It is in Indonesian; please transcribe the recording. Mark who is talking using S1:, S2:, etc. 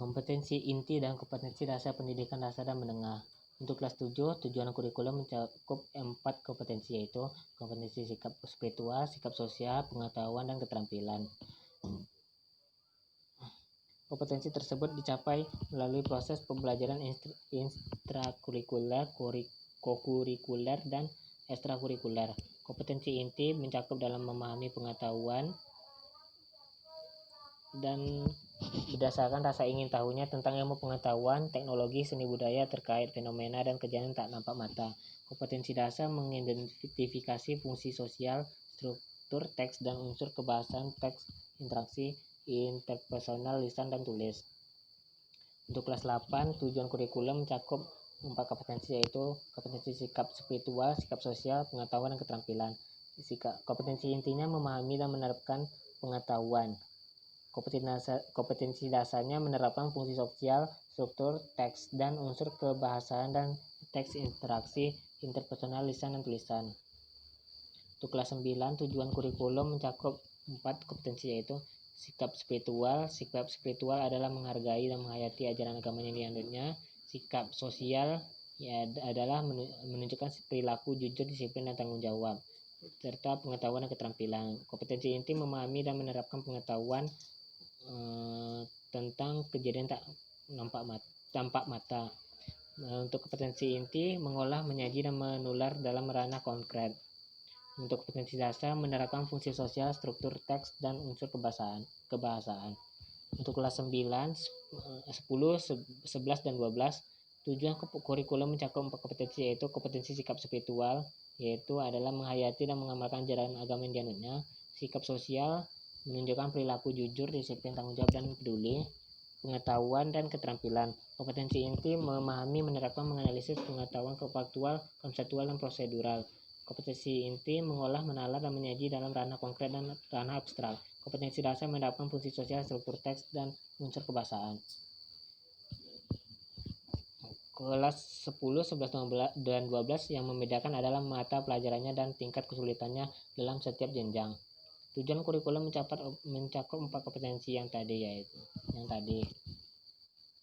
S1: Kompetensi inti dan kompetensi dasar pendidikan dasar dan menengah. Untuk kelas 7, tujuan kurikulum mencakup 4 kompetensi, yaitu kompetensi sikap spiritual, sikap sosial, pengetahuan, dan keterampilan. Kompetensi tersebut dicapai melalui proses pembelajaran intrakurikuler, kokurikuler, dan ekstrakurikuler. Kompetensi inti mencakup dalam memahami pengetahuan dan berdasarkan rasa ingin tahunya tentang ilmu pengetahuan, teknologi, seni budaya terkait fenomena dan kejadian tak nampak mata. Kompetensi dasar mengidentifikasi fungsi sosial, struktur teks dan unsur kebahasaan teks, interaksi interpersonal, lisan dan tulis. Untuk kelas 8, tujuan kurikulum mencakup 4 kompetensi, yaitu kompetensi sikap spiritual, sikap sosial, pengetahuan, dan keterampilan. Kompetensi intinya memahami dan menerapkan pengetahuan. Kompetensi dasarnya menerapkan fungsi sosial, struktur teks dan unsur kebahasaan dan teks, interaksi interpersonal, lisan dan tulisan. Untuk kelas 9, tujuan kurikulum mencakup 4 kompetensi, yaitu sikap spiritual. Sikap spiritual adalah menghargai dan menghayati ajaran agama yang dianutnya. Sikap sosial adalah menunjukkan perilaku jujur, disiplin, dan tanggung jawab, serta pengetahuan dan keterampilan. Kompetensi inti memahami dan menerapkan pengetahuan tentang kejadian tak nampak mata. Untuk kompetensi inti mengolah, menyaji, dan menular dalam ranah konkret. Untuk kompetensi dasar menerapkan fungsi sosial, struktur teks, dan unsur kebahasaan. Untuk kelas 9, 10, 11, dan 12, tujuan kurikulum mencakup 4 kompetensi, yaitu kompetensi sikap spiritual, yaitu adalah menghayati dan mengamalkan ajaran agama yang dianutnya. Sikap sosial menunjukkan perilaku jujur, disiplin, tanggung jawab, dan peduli. Pengetahuan dan keterampilan. Kompetensi inti memahami, menerapkan, menganalisis pengetahuan faktual, konseptual, dan prosedural. Kompetensi inti mengolah, menalar, dan menyaji dalam ranah konkret dan ranah abstrak. Kompetensi dasar menerapkan fungsi sosial, struktur teks, dan unsur kebahasaan. Kelas 10, 11, dan 12 yang membedakan adalah mata pelajarannya dan tingkat kesulitannya dalam setiap jenjang. Tujuan kurikulum mencakup 4 kompetensi yang tadi,